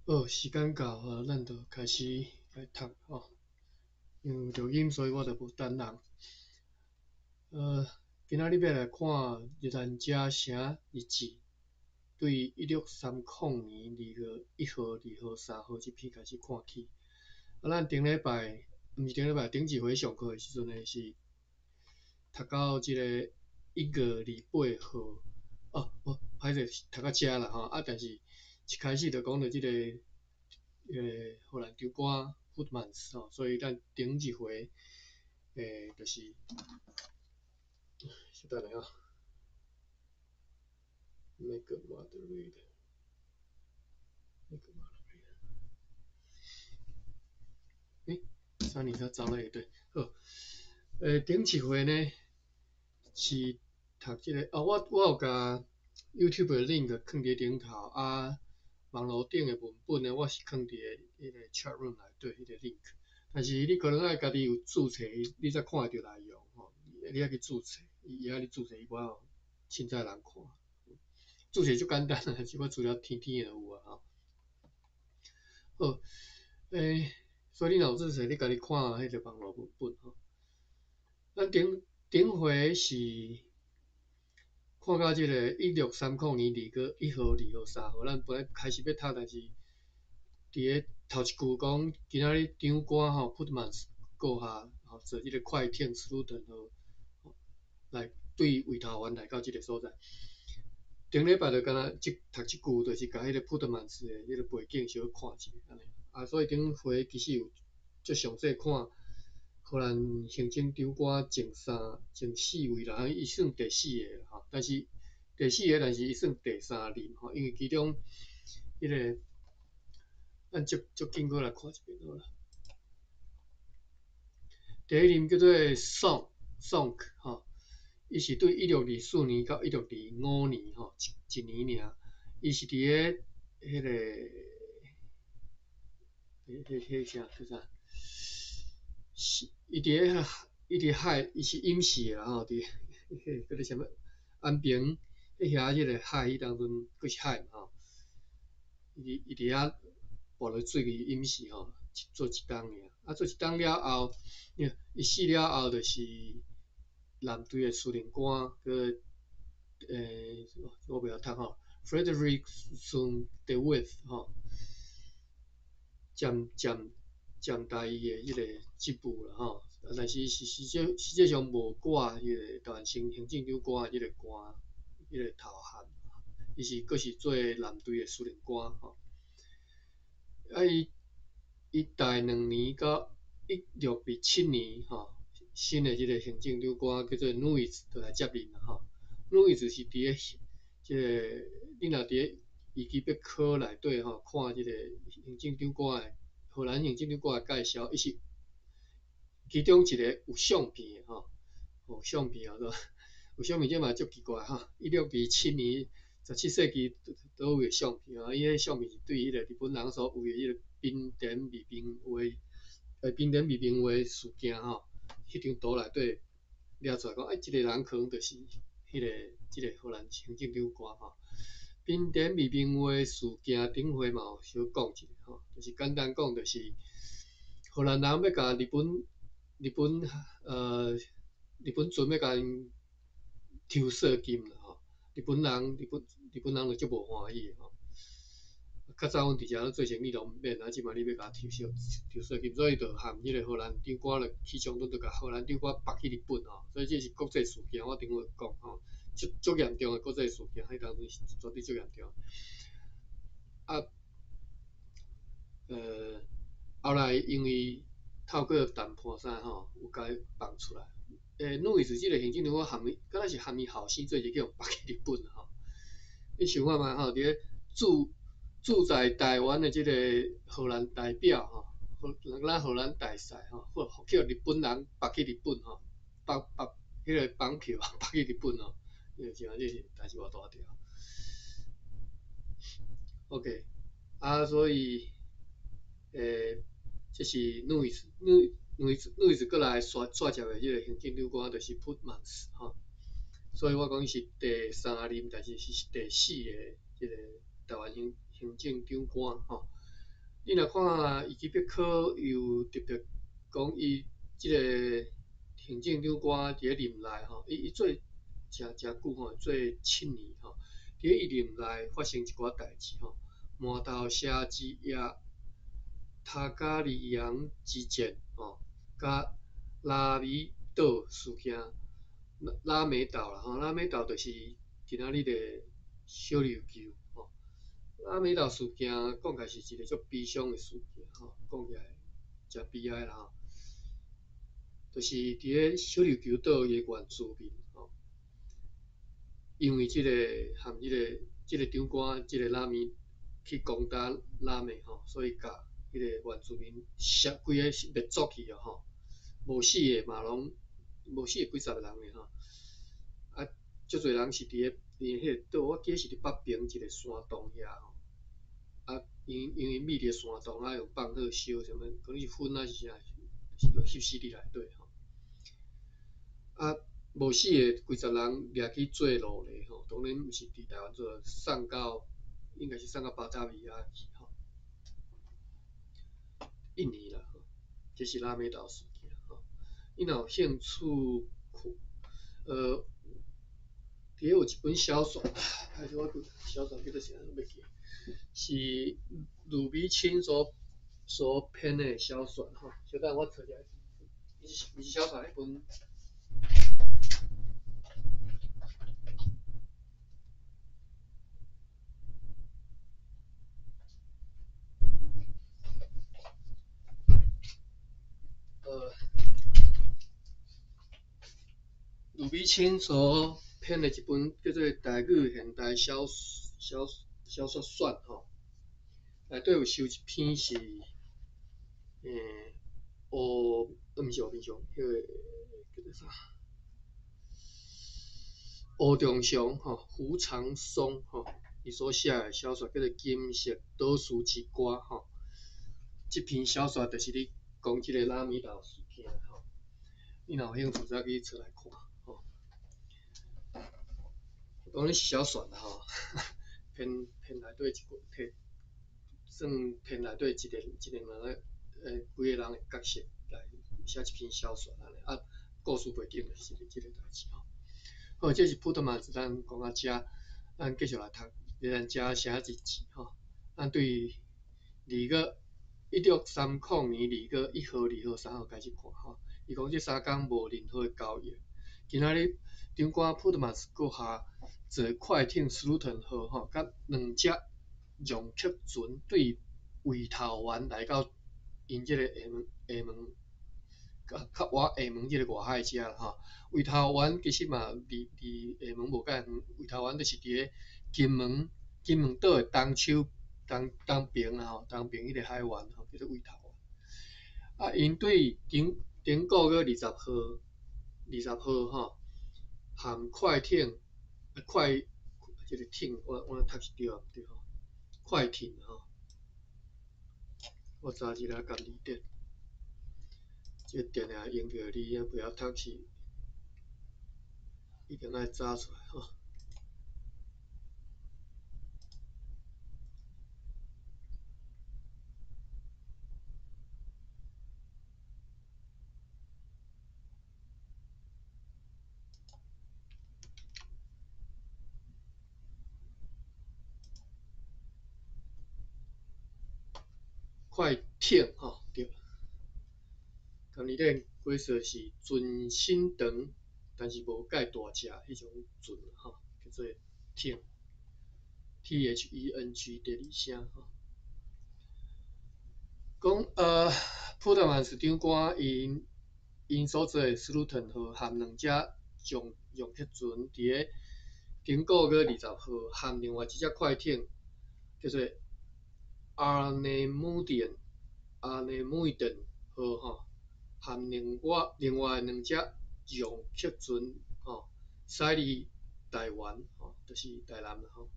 好，时间到，咱就开始来读吼。因为录音，所以我就无等人。今仔日要来看日兰遮城日志，对1630年2月1号、2号、3号这篇开始看起。咱顶礼拜，毋是顶礼拜，顶一回上课的时阵呢是读到即个1月28号，歹势读到遮啦吼。但是一开始就讲到即个荷兰长官 Putmans 吼，所以咱顶一回就是稍等下，make a moderator，make a moderator。啥物事走咧？对，好，顶一回呢是读即个，我有甲 YouTube 的 link 放伫顶头，网络顶的文本呢，我是放伫迄个 chat room 内底迄个 link。但是你可能爱家己有注册，你才看得到内容吼。你爱去注册，伊爱你注册，伊无法凊彩人看。注册足简单啊，即摆资料天天就有啊吼。好，所以你若有注册，你家己看迄个网络文本吼。咱顶回是看到即个1630年2月1号、2号、3号，咱本来开始要读，但是伫个头一句讲，今仔日长官吼 Putmans 阁下吼做即个快艇 student 来对位头湾来到即个所在。顶礼拜就敢若读即句，就是甲迄个 Putmans 的迄个背景小看一下安尼。所以顶回其实有足详细看荷兰行政长官前4位啦，伊算第4个吼，但是第4个，但是伊算第3任吼，因为其中迄个咱足紧过来看一遍好啦。第1任叫做 Sonk 吼，伊是对1624年到1625年吼一年尔，伊是伫个迄个啥叫啥？伊伫海，伊是隐士啦吼，伫迄个啥物安平迄遐迄个海迄当阵佫是海嘛吼，伊伫遐跋落水去隐士吼，做一冬尔。做一冬了后，伊死了后就是舰队的司令官个我袂晓读吼 ，Frederick Soon de With 吼，占代伊的迄个职务啦吼。但是实际上无挂迄个台湾行政长官的迄个官，迄个头衔，伊是佫是做舰队的司令官吼。伊待2年到1627年吼，新的即个行政长官叫做 Nuis 就来接任啦吼。Nuis 是伫个即个你若伫个预期要考内底吼，看即个行政长官的荷兰行政长官的介绍，伊是其中一个有相片的吼，有相片啊，有相片，这嘛足奇怪吼。1627年17世纪倒位的相片啊？伊迄相片是对迄个日本人所为的迄个冰点密冰话事件吼，迄张图内底抓出来讲，即个人可能就是即个荷兰行政长官吼。冰点密冰话事件顶回嘛有小讲一下吼，就是简单讲就是荷兰人要甲日本船要甲因抽税金啦吼，日本人就足无欢喜吼。较早阮伫遮做生意都毋免，即摆你要甲抽税金，所以就含迄个荷兰长官了起冲突，就甲荷兰长官绑去日本吼。所以这是国际事件，我顶回讲吼，足严重的国际事件，迄当阵是绝对足严重。后来因为透过谈判啥吼，有甲伊放出来。路易斯即个行政长官含伊，敢若是含伊后生做就叫绑去日本吼。你想看觅吼，伫个驻在台湾的即个荷兰代表吼，咱荷兰大使吼，叫日本人绑去日本吼，迄个绑票绑去日本吼，你就知影这是代志偌大条。OK，所以这是路易斯过来刷接的迄个行政长官，就是 Putmans 吼。所以我讲伊是第3任，但是是第4个即个台湾行政长官吼。你若看伊去要考，又特别讲伊即个行政长官伫咧任内吼，伊做诚久吼，做7年吼，伫咧伊任内发生一寡代志吼，麻豆社之夜、塔加利扬之战吼，甲拉米岛事件，拉美岛啦吼，拉美岛就是今仔日的小琉球吼。拉美岛事件讲起来是一个足悲伤的事件吼，讲起来真悲哀啦吼。就是伫咧小琉球岛的原住民吼，因为即个含即个长官即个拉米去攻打拉美吼，所以甲迄个原住民杀规个灭族去啊吼，无死的嘛拢无死的几十个人的吼，啊，足侪人是伫迄个岛，我记得是伫北边一个山洞遐吼。啊，因为秘伫山洞啊，用放火烧什么，可能是烟啊是啥，是个翕死伫内底吼。啊，无死的几十人掠去做奴隶吼，当然毋是伫台湾做，送到应该是送到巴扎维亚去吼，印尼啦吼，这是拉美岛事件吼。你若有兴趣伫咧有一本小说，还是我小说叫做啥物记？是鲁比钦所编的小说吼，小等我找一下，伊是小说迄本。鲁比钦所编的一本叫做《台语现代小说选》吼，内底有收一篇是毋是吴平雄，迄个叫做啥？吴仲雄吼，胡长松吼，伊所写的小说叫做《金色岛屿之歌》吼。这篇小说就是咧讲即个拉米岛事件吼，你若有兴趣，再去找来看吼。当然是小说啦吼，偏内底算偏内底一两个几个人的角色来写一篇小说安尼啊，故事背景就是即个代志吼。好，这是普特曼，咱讲到遮，咱继续来读咱遮写一字吼。咱对1930年1号、2号、3号开始看吼。伊讲这3天无任何交易，今仔日长官普特曼阁下坐快艇斯鲁顿号吼，甲2只容克船对围头湾来到因即个厦门，较厦门即个外海遮啦吼。围头湾其实嘛离厦门无介远，围头湾就是伫咧金门岛的东边啦吼，东边迄个海湾吼，叫做围头湾。啊，因对顶个月20号吼，含快艇即个艇，我读是对啊毋对吼？快艇吼，我查一下甲字典，这定定用着字啊，不晓读是一定爱查出来吼。快艇吼，对。今年咧规说是船身长，但是无介大只迄种船吼，叫做艇 ，THENG 第2声吼。讲普特曼是长官因所做的斯鲁顿号含2只容克船，伫咧顶个月20号含另外一只快艇叫做阿内姆顿号吼，含另外2只容克船吼，驶离台湾吼，就是台南啦吼，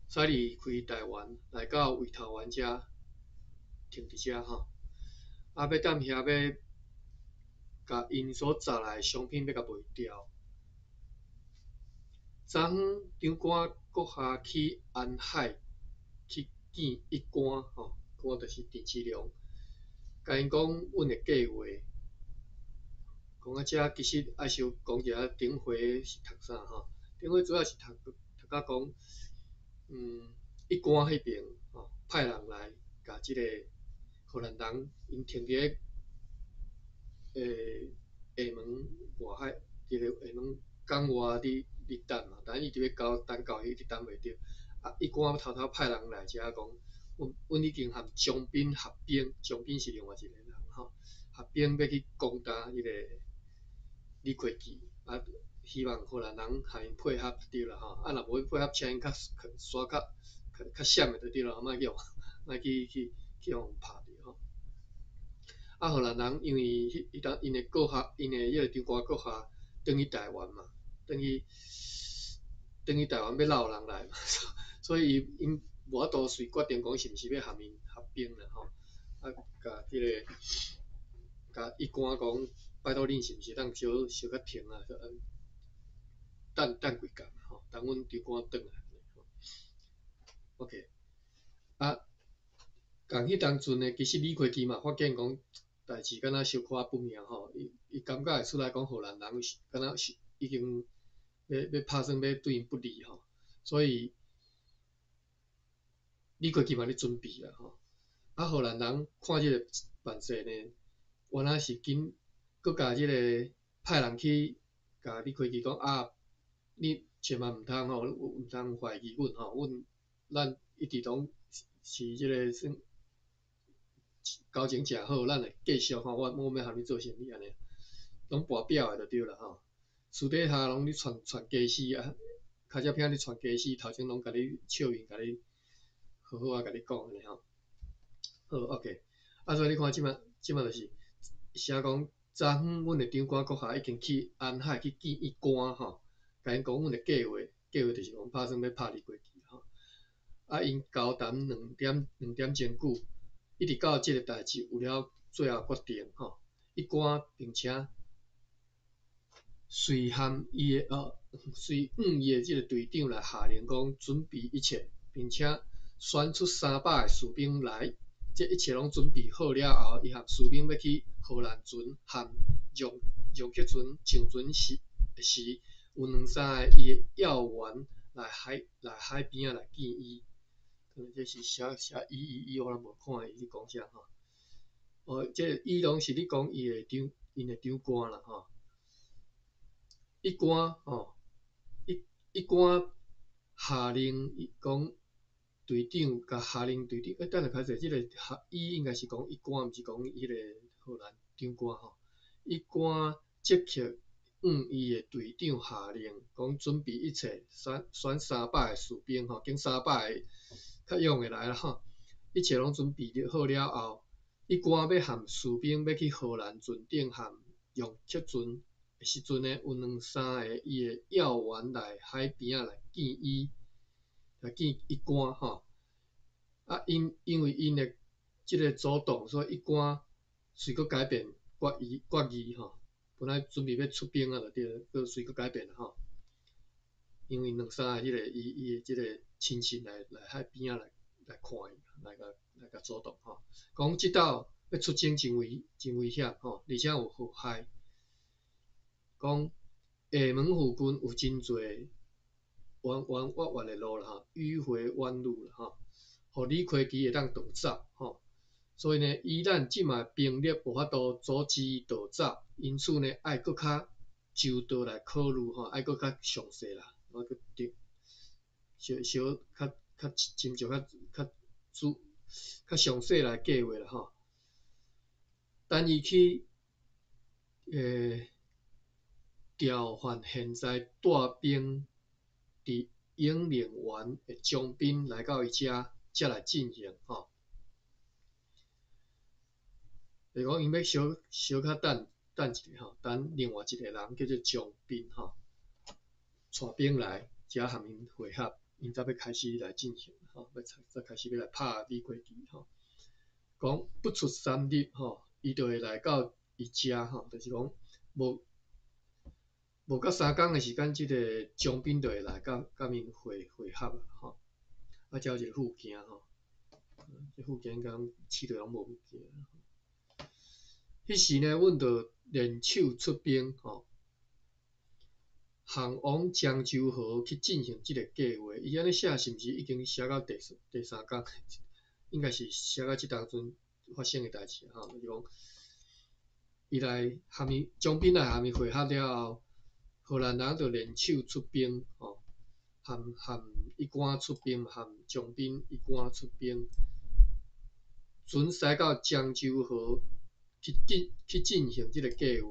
驶离开台湾来到围头湾遮停伫遮吼，啊要踮遐要甲因所载来的商品要甲卖掉。昨昏长官阁下去安海去见一官吼，官就是陈其良，甲因讲阮的计划，讲啊遮其实爱想讲一下顶回是读啥吼，顶回主要是读到讲，一官迄边吼派人来甲即个荷兰人因停伫个厦门外海，伫个厦门港外伫等嘛，但伊伫要等到伊直等袂着，啊，伊赶偷偷派人来遮讲，阮已经和江彬合兵，江彬是另外一个人吼，合兵要去攻打迄个李逵记，啊，希望荷兰人和因配合就对啦吼，啊，若无配合，请因耍较闪的就对啦，莫去互拍着吼。啊，荷兰人因为因的国学，因的迄个中华国学等于台湾嘛，等于台湾要闹人来嘛，所以因无法度随决定讲是毋是要和因合并啦吼，啊，甲迄个甲伊官讲，拜托恁是毋是当小较停啊，等几工吼，等阮长官转来。OK， 啊，共迄当阵呢，其实李逵基嘛发现讲代志敢若小可不妙吼，伊感觉会出来讲荷兰人敢若是已经要拍算要对因不利吼，所以李逵基嘛咧准备啦吼，啊荷兰人看即个办势呢，原来是紧佮甲即个派人去甲李逵基讲啊，你千万毋通吼，毋通怀疑阮吼，咱一直拢是即个算交情诚好，咱会继续吼，我要和你做生意安尼，拢跋表的就对啦吼，私底下拢咧传家史啊，较少听你传家史，头前拢甲你笑面，甲你好好啊，甲你讲安尼吼。好 OK， 啊所以你看即摆就是写讲，昨昏阮的长官阁下已经去安海去见伊官吼，甲因讲阮的计划就是讲打算要拍李逵记吼，啊因交谈2点钟久，一直到即个代志有了最后决定吼，伊官并且随伊的即个队长来下令讲准备一切，并且选出300个士兵来，这一切拢准备好了后，伊和士兵要去荷兰船和杨克船上船时，有2、3个伊的要员来海边仔来见伊。这是写伊，我人无看伊讲啥吼。哦，这伊拢是咧讲因的长官啦吼。一官吼，一官下令讲队长甲下令队长，等下开始，即个伊应该是讲一官，毋是讲迄个荷兰长官吼。一官即刻伊的队长下令讲准备一切，选300个士兵吼，经300个较勇的来啦吼，一切拢准备好了后，一官要和士兵要去荷兰船顶和用客船。时阵呢，有2、3个伊的要员来海边仔来见伊，来见伊官吼。啊，因为因的即个主动，所以伊官随佫改变决议吼。本来准备要出兵啊，就对，佫随佫改变了吼。因为2、3个伊的即个亲戚来海边仔来看伊，来甲主动吼。讲即道要出征真危险吼，而且有祸害。讲厦门附近有真侪弯的路啦吼，迂回弯路啦吼，互李逵基会当逃走吼。所以呢，以咱即卖兵力无法度阻止伊逃走，因此呢，爱搁较周到来考虑吼，爱搁较详细啦，我搁小较斟酌较详细来计划啦吼。等伊去调换现在带兵伫永宁园的将兵来到伊遮，才来进行吼。就是讲，因要小较等一下吼，等另外一个人叫做将兵吼，带兵来遮和因会合，因才要开始来进行吼，才开始要来拍李逵记吼。讲不出3日吼，伊就会来到伊遮吼，就是讲无到3工的时间，即个将兵就会来甲因会合啦吼。啊，才有一个附件吼，这附件讲市场拢无物件。迄时呢，阮就联手出兵吼，航往漳州河去进行即个计划。伊安尼写是毋是已经写到第三工？应该是写到即当阵发生的代志吼，就是讲伊来含伊蒋斌来含伊会合了后，荷兰人就联手出兵吼，含一官出兵，含蒋斌一官出兵，船驶到漳州河去进行即个计划。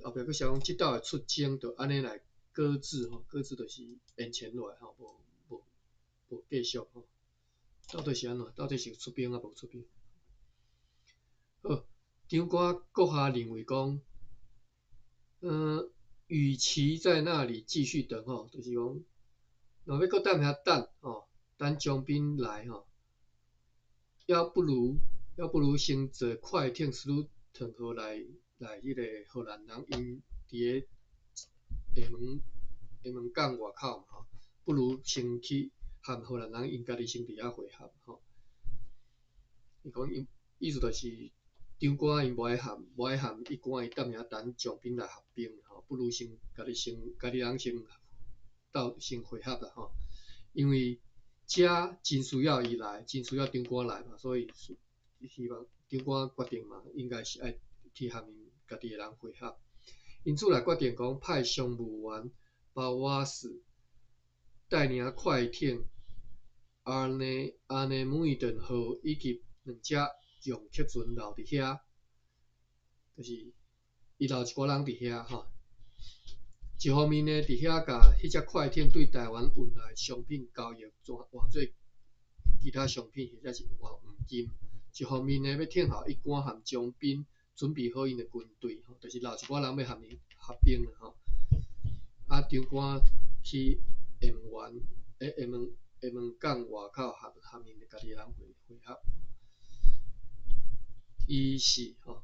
后壁佫写讲，即道的出征就安尼来搁置吼，搁置就是延前落来吼，无继续吼。到底是安怎？到底是出兵啊无出兵？好，张瓜阁下认为讲，与其在那里继续等吼，就是讲，若要搁等遐等吼，等蒋斌来吼，要不如先坐快艇斯鲁腾河来迄个荷兰人因伫个厦门港外口嘛吼，不如先去和荷兰人因家己先伫遐会合吼。伊讲意思就是张瓜因无爱含一官伊踮遐等蒋斌来合兵吼，不如家己人先会合啦吼，因为遮真需要伊来，真需要张瓜来嘛，所以希望张瓜决定嘛，应该是爱去和因家己的人会合，因此来决定讲派商务员包瓦斯带领快艇阿内梅顿号以及2只用客船留伫遐，就是伊留一寡人伫遐吼。一方面呢，伫遐甲迄只快艇对台湾运来商品交易换做其他商品或者是换黄金。一方面呢，要听候一官和蒋斌准备好因的军队，就是留一寡人要和因合兵啦吼。啊，张官去厦门港外口和因家己人会合。于是一寡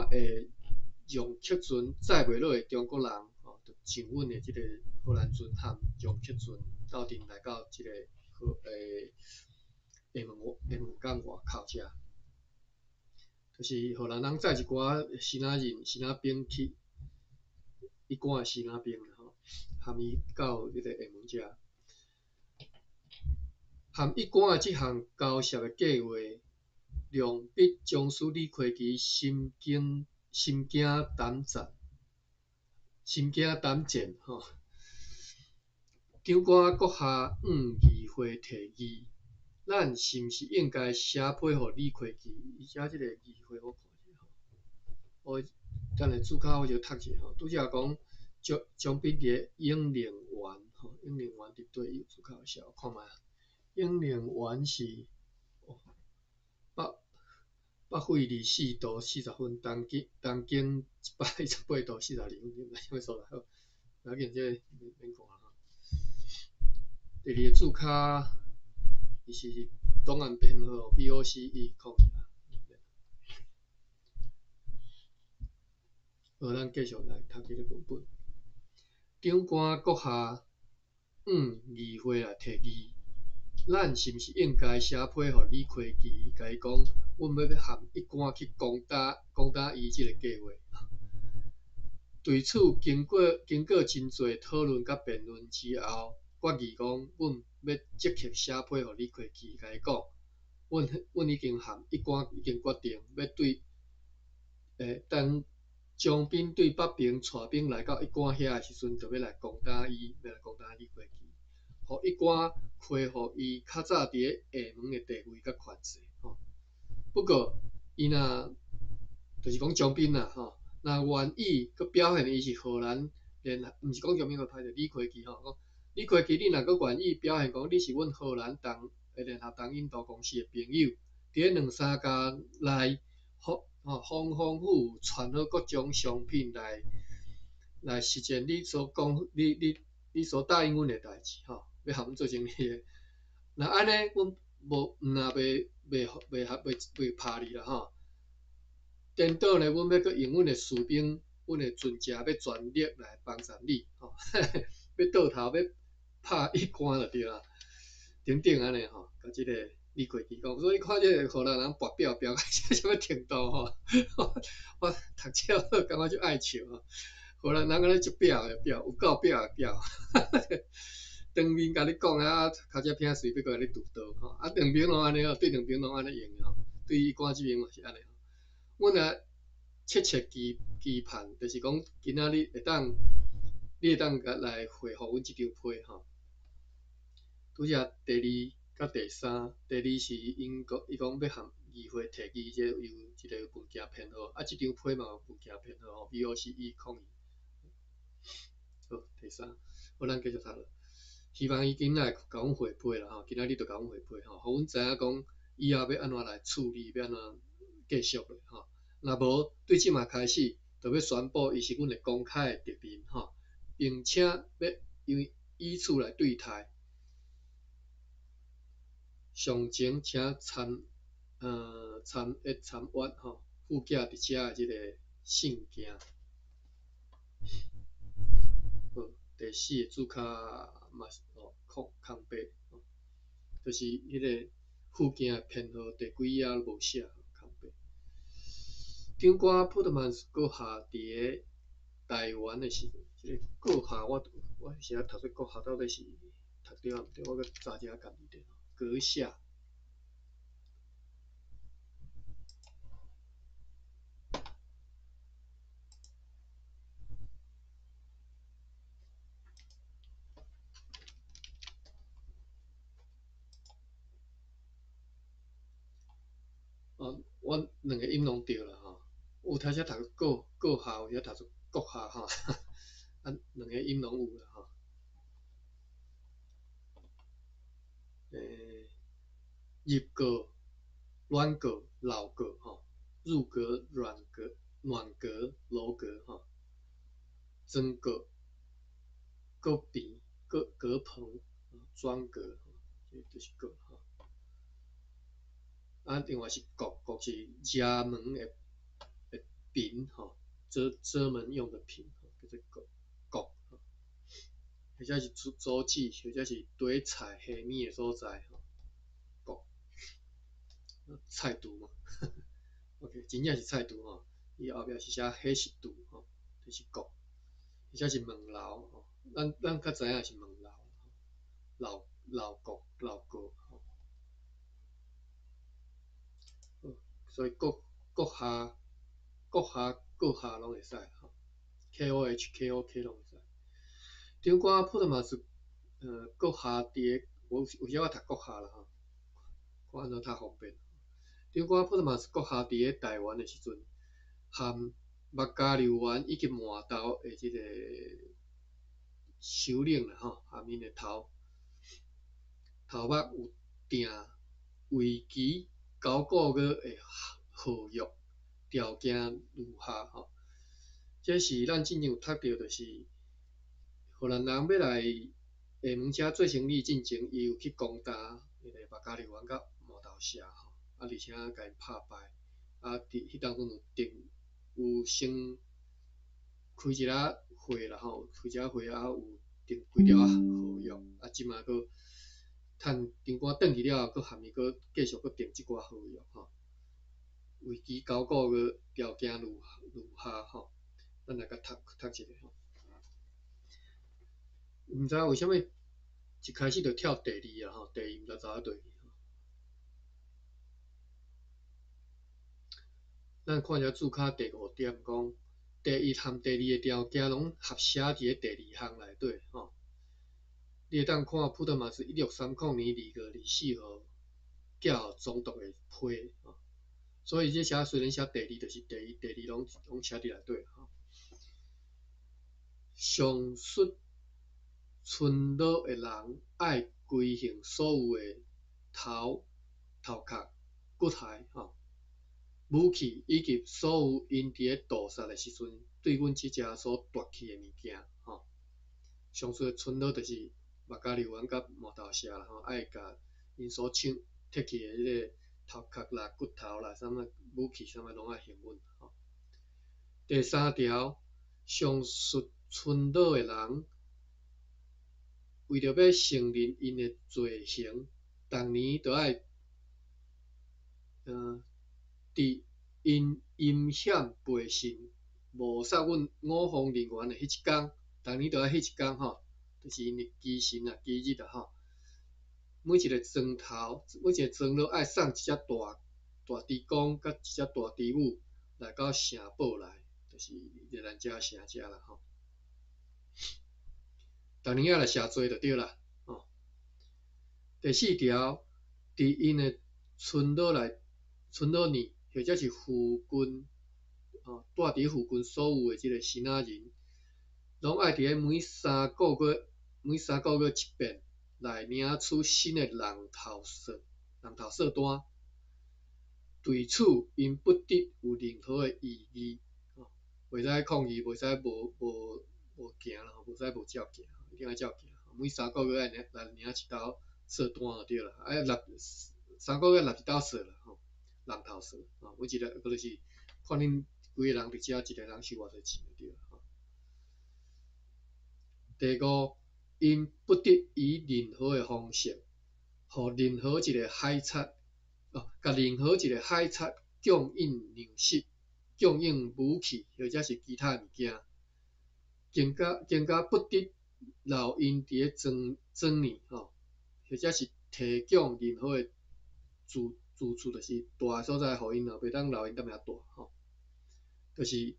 会用客船载袂落的中国人吼，就上阮的即个荷兰船和用客船斗阵来到即个厦门港外口遮，就是荷兰人载一寡新仔兵去，一寡的新仔兵啦吼，和伊到迄个厦门遮，和一寡的即项交涉的计划。亮笔将士李逵基心惊胆战吼。张官阁下议会提议，咱是毋是应该写批互李逵基？伊写即个议会我看者吼，等下注脚我就读者吼，拄则讲蒋斌伫英灵园吼，英灵园伫对伊注脚写，我看觅英灵园是北纬24度40分，东经118度42分，啥物所在？好，不要紧，这免看啦。第二个注脚，伊是档案编号 BOCE 好，咱继续来读这个文本。长官阁下议会来提议。咱是毋是应该写批互李逵基，甲伊讲，阮要和一官去攻打伊即个计划。对此经过真侪讨论甲辩论之后，决议讲，阮要即刻写批互李逵基，甲伊讲，阮已经和一官已经决定要对当蒋斌对北平带兵来到一官遐的时阵，就要来攻打伊，要来攻打李逵基。互一寡恢复伊较早伫厦门的地位甲权势吼。不过伊若就是讲蒋斌啦吼，若愿意佮表现伊是荷兰毋是讲蒋斌个歹势，李逵基吼，讲李逵基你若佮愿意表现讲你是阮荷兰联合东印度公司的朋友，伫2、3家内丰富传好各种商品来实现你所讲你所答应阮的代志吼。要和阮做生意的，那安尼阮毋若袂拍你啦吼。颠倒呢，阮要阁用阮的士兵阮的船只要全力来帮助你，吼，要倒头要拍一关就对啦，等等安尼吼，甲即个李逵记讲，所以看即个荷兰人跋表表到什么程度吼，我读册感觉就爱笑吼，荷兰人安尼一表的表，有够表的表。当面甲你讲啊，头壳偏水，要甲你拄刀吼，啊，两边拢安尼哦，对两边拢安尼用吼，对于官这边嘛是安尼吼。阮也切切期盼，就是讲今仔日会当，你会当来回复阮即张批吼。拄则第二甲第三，第二是伊讲要含议会提议即有一个文件编号，啊，即张批嘛有文件编号吼，VOCE02。好，第三，好，咱继续读落。希望伊今仔甲阮回批啦吼，今仔日就甲阮回批吼，互阮知影讲以后要安怎来处理，要安怎继续咧吼。若无对即马开始，就要宣布伊是阮的公开的敌人吼，并且要以此来对待。上前请参阅吼附件伫遮的即个信件。好，第四个注脚嘛是空白，就是迄个附件的编号第几页无写，空白。张官普特曼是阁下伫个台湾的时阵，即个阁下我是读说阁下到底是读对啊毋对，我搁查一下家己的阁下。我两个音拢对啦吼，有头先读阁下，有读做阁下吼，啊两个音拢有啦吼。入阁、软阁、老阁吼，入阁、软阁、暖阁、楼阁吼，真阁、阁边、阁棚、庄阁，这就是阁吼。啊，另外是国是家门的屏吼，遮门用的屏，叫做国。或者是桌子，或者是堆菜下面的所在吼，国。菜橱嘛，OK， 真正是菜橱吼，伊后壁是写迄是橱吼，就是国，或者是门楼吼，咱较知影是门楼，老国吼，所以阁下拢会使吼 ，KOK 拢会使。张官普特嘛是阁下伫个，有时我读阁下啦吼，看安怎较方便。张官普特嘛是阁下伫个台湾的时阵，含目加流丸以及麻豆的即个首领啦吼，含因的头目有定为期9个月的合约条件如下吼。这是咱之前有读到，就是荷兰人要来厦门遮做生意进前，伊有去攻打迄个目加流丸甲麻豆社吼，啊而且甲因拍败，啊伫迄当中有先开一个会啦吼，开一个会啊有订几条合约，啊即马佫趁张官转去了后，佫含伊佫继续佫订即寡合约吼，为期9个月，条件如下吼，咱来甲读一下吼。毋知为虾米一开始就跳第二啊吼，第二毋知走到倒去。咱看一下注脚第5点，讲第一含第二个条件拢合写伫个第2项内底吼。你会当看普特曼是1630年2月24号寄互总督的批吼，所以这写虽然写第2，就是第2拢写伫内底吼。上述村落的人爱归还所有的头壳、骨骸吼。武器以及所有因伫咧屠杀的时阵，对阮即只所夺去的物件吼，上述的村落就是目加流丸甲麻豆社啦吼，爱甲因所摕去的迄个头壳啦、骨头啦、啥物武器啥物拢爱还阮吼。第3条，上述村岛的人为着要承认因的罪行，逐年都爱伫因阴险背信谋杀阮五方人员的迄一天，逐年都爱迄一天吼，就是因的忌神啊、忌日啊吼。每一个庄头，每一个庄落爱送一只大猪公甲一只大猪母来到城堡内，就是咱遮城遮啦吼。逐年来谢罪就对啦，吼。第4条，伫因的村落内或者是附近，住伫附近所有的即个新仔人，拢爱伫咧每3个月一遍来领取新的人头税单，对此因不得有任何的异议，袂使抗议，袂使无行啦，袂使无照行，一定要照行。每3个月来领一包税单就对啦，3个月纳一包税啦吼，人头税，每一个就是看恁几个人伫遮，一个人收偌济钱就对啦。第5，因不得以任何的方式，互任何一个海贼，甲任何一个海贼供应粮食、供应武器或者是其他物件，更加不得留因伫咧庄里吼，或者是提供任何的住处，就是住的所在，互因袂当留因踮遐住吼，就是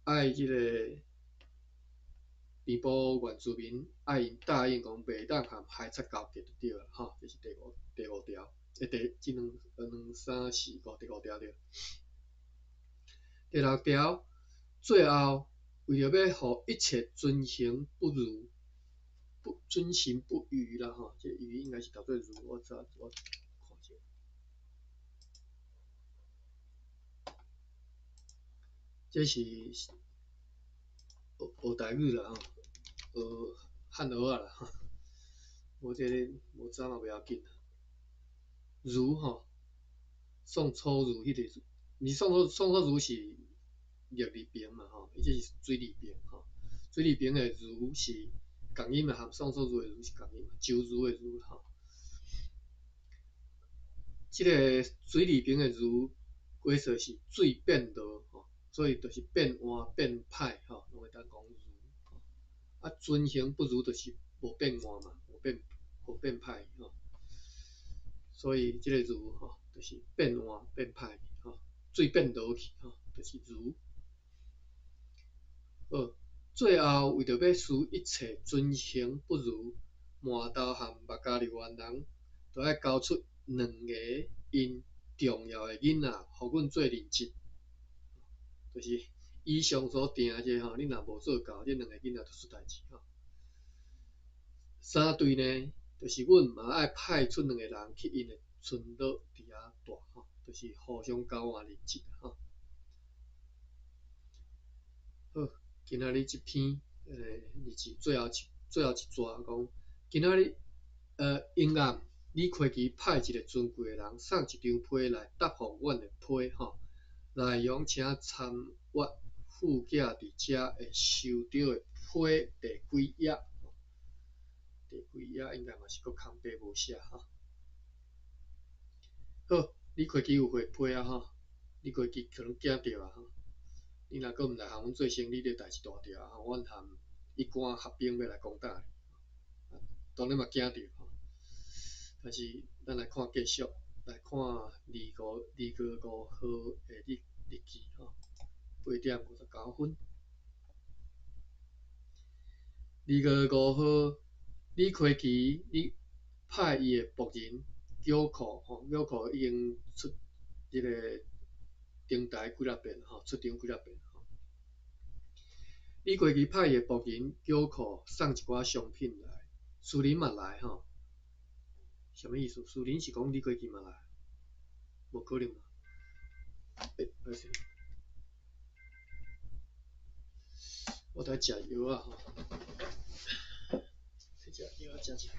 爱即个平埔原住民爱因答应讲袂当和海贼交结就对啦吼，这是第5条，即两三四五第5条对。第6条，最后为着要互一切遵行不渝啦吼，这渝应该是读做如，我看一下，这是学台语啦吼，学汉蚵仔啦吼，无这个无知嘛袂要紧啦。如吼，宋楚瑜迄个如，宋楚瑜是叶丽萍嘛吼，伊这是水丽萍吼，水丽萍的如是共音嘛，和宋楚瑜的如是共音嘛，周如的如吼。即个水丽萍的如，解说是水变道吼，所以就是变换变歹吼，拢会当讲如。啊，遵行不如就是无变换嘛，无变歹吼。所以即个如吼，就是变换变歹吼，水变倒去吼，就是如。好，最后为着要使一切遵行不如，麻豆和目加入原人都爱交出2个因重要的囡仔，互阮做认质。就是以上所定这吼，你若无做到，这2个囡仔就出代志吼。3对呢，就是阮嘛爱派出2个人去因的村落伫遐住吼，就是互相交换认质吼。好，今仔日这篇日记最后一段讲，今仔日阴暗，李开基派一个尊贵的人送一张批来答复阮的批吼，内容请参阅附件伫遮会收到的批第几页，第几页应该嘛是搁空白无写吼。好，李开基有回批啊吼，李开基可能惊到啊吼。你若搁毋来和阮做生意，你代志大条啊！阮和一官合并要来攻打你，当然嘛惊着吼。但是咱来看继续，来看2月5号的日记吼，8点59分。2月5号，李开基派伊的仆人叫库吼，叫库已经出即个登台几粒遍吼，出场几粒遍。李开基派伊的仆人叫库送一寡商品来，苏林嘛来吼，什么意思？苏林是讲李开基嘛来？无可能嘛？抱歉，我在食药啊吼，食药食一下。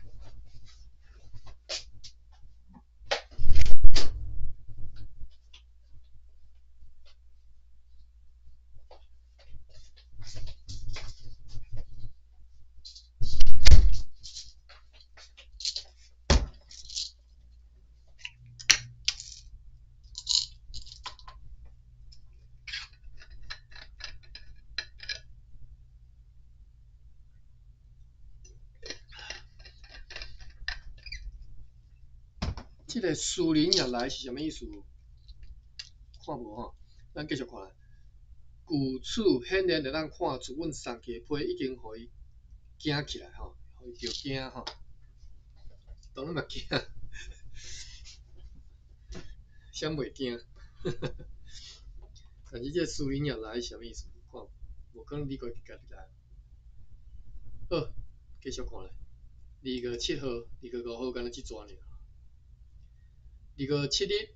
这个苏林也来是什么意思？看无吼，咱继续看。故此显然会咱看出阮送去的批已经互伊惊起来吼，互伊着惊吼，当然嘛惊，谁袂惊？但是这个苏林也来是什么意思？看，无可能你家己家己来。好，继续看咧。2月7号、2月5号，敢若即逝尔。2月7日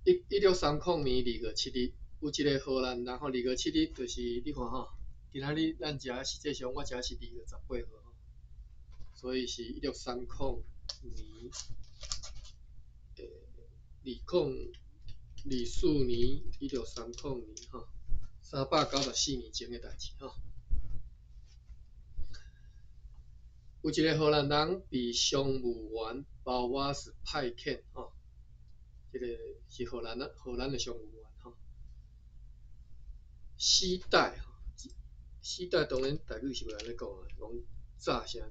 ，1630年2月7日，有一个荷兰人吼，2月7日就是你看吼，今仔日咱食实际上我食是2月18号吼，所以是1630年2024年1630年吼，394年前的代志吼。有一个荷兰人被商务员包瓦斯派遣吼，这个是荷兰的商务员吼。时代吼，时代当然台语是袂安尼讲啊，讲炸啥，一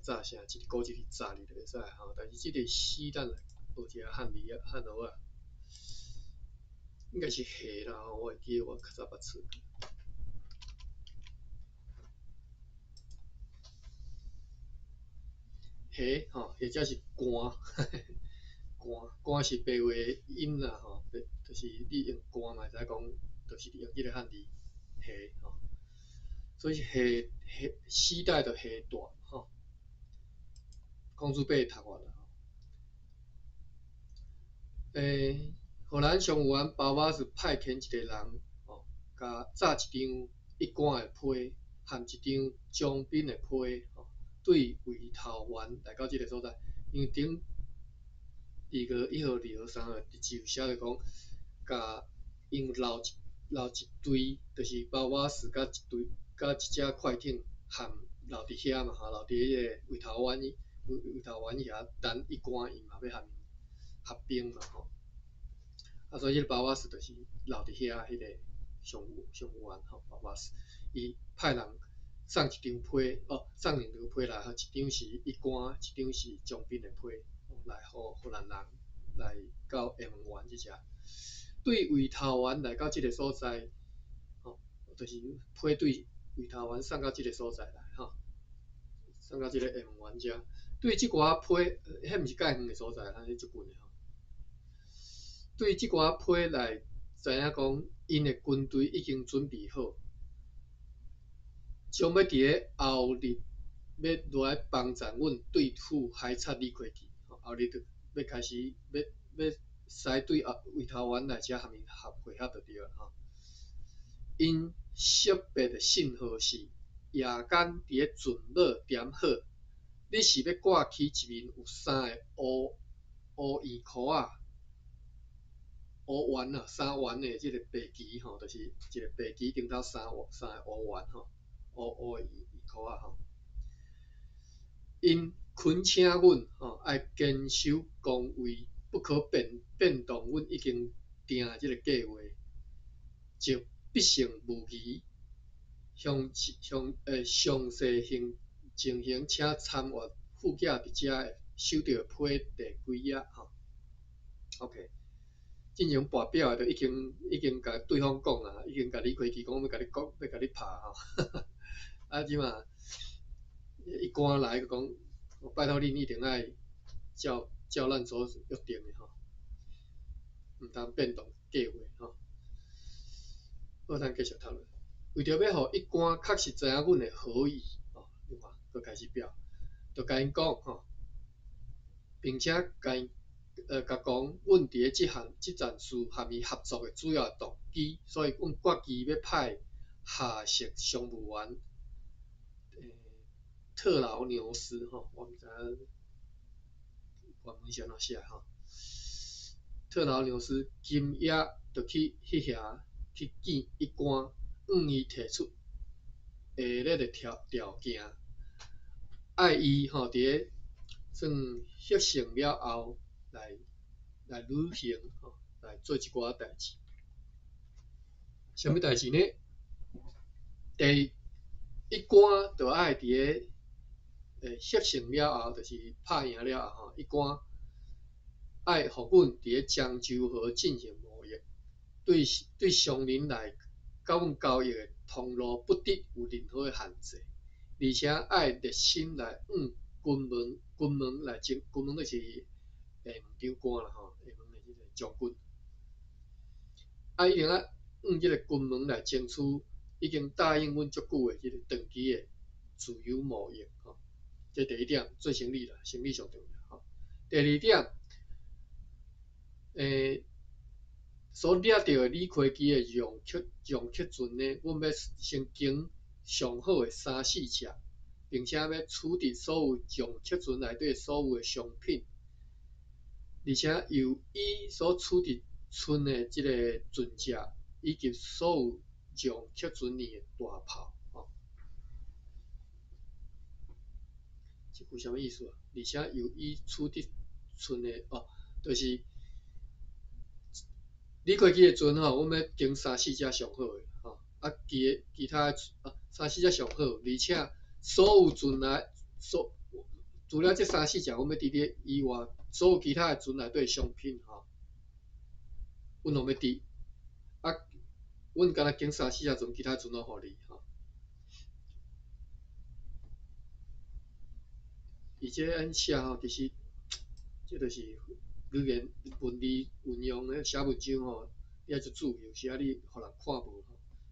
个古一个炸你就会使吼。但是这个时咱来学一下汉语啊，应该是下啦吼，我会记得我较早捌册。下吼，或者是寒，寒是白话音啦吼，就是你用寒嘛会使讲，就是用这个汉字下吼，所以下时代就下大吼，公主伯读我啦吼。荷兰商务员包瓦是派遣一个人吼，甲炸一张一罐的批，含一张奖品的批吼。对回头园来到这个所在，因为顶2月1号、2号、3号日志有写着讲，甲因留一堆，就是包瓦斯甲一只快艇含留伫遐嘛吼，留伫迄个回头园遐等一关因嘛要含合并嘛吼，啊所以迄个包瓦斯就是留伫遐迄个商务员吼，包瓦斯伊派人。送一张批哦，送2张批来，一张是一罐，一张是奖品的批，来互荷兰人来到厦门湾即只。对回头园来到即个所在，吼，就是批对回头园送到即个所在来，吼，送到即个厦门湾遮。对即寡批，迄毋是介远的所在，咱迄足近的吼。对即寡批来知影讲，因的军队已经准备好。将要伫个后日要来帮助阮对付海贼李逵记，后日就要开始要使对回头园来遮和因会合就对了吼。因识别的信号是夜间伫个船尾点好，你是要挂起一面有3个乌圆箍仔、乌圆啊，3圆的即个白旗吼，就是一个白旗顶头3个乌圆吼。乌圆箍仔吼，因恳请阮吼爱坚守岗位，不可变动阮已经定即个计划，就必胜无疑。详细情形请参阅附件伫遮的收到批第几页吼。OK， 进行跋表的就已经甲对方讲啦，已经甲李逵记讲要甲你拍吼。啊，即嘛一关来就讲，拜托恁一定爱照咱所约定的吼，毋通变动计划吼。好，咱继续讨论。为着要互一关确实知影阮的好意吼，你看，佮开始表，就甲因讲吼，并且甲讲，阮伫个即件事和伊合作的主要动机，所以阮决意要派下属商务员。特劳牛斯吼，我毋知影原文是安怎写吼。特劳牛斯今夜就去迄遐去见一官，向伊提出下列的条件，爱伊吼伫个算牺牲了后来履行吼，来做一寡代志。什么代志呢？第一关就爱伫个牺牲了后，就是拍赢了后吼，一关爱互阮伫咧漳州河进行贸易，对商人来甲阮交易的通路不得有任何的限制，而且爱热心来军门来军门就是下门长官啦吼，下门的迄个将军，一定即个军门来争取，已经答应阮足久的即个长期的自由贸易吼，这第一点做生意啦，生意上重要吼。第二点，所掠到的李逵基的用客船呢，阮要先经上好的3、4只，并且要处理所有用客船内底所有的商品，而且由伊所处理船的即个船只，以及所有用客船里的大炮，吼，这句什么意思啊？而且由伊处理船的就是李逵基的船吼，阮要经3、4只上好的吼，其他3、4只上好，而且所有船内除了这3、4只，阮要伫咧以外，所有其他的船内底的商品吼，阮拢要伫，阮敢若经3、4只船，其他船拢互你吼。而且按写吼，其实这就是语言文理运用咧写文章吼，你爱足注意，有时你互人看无吼。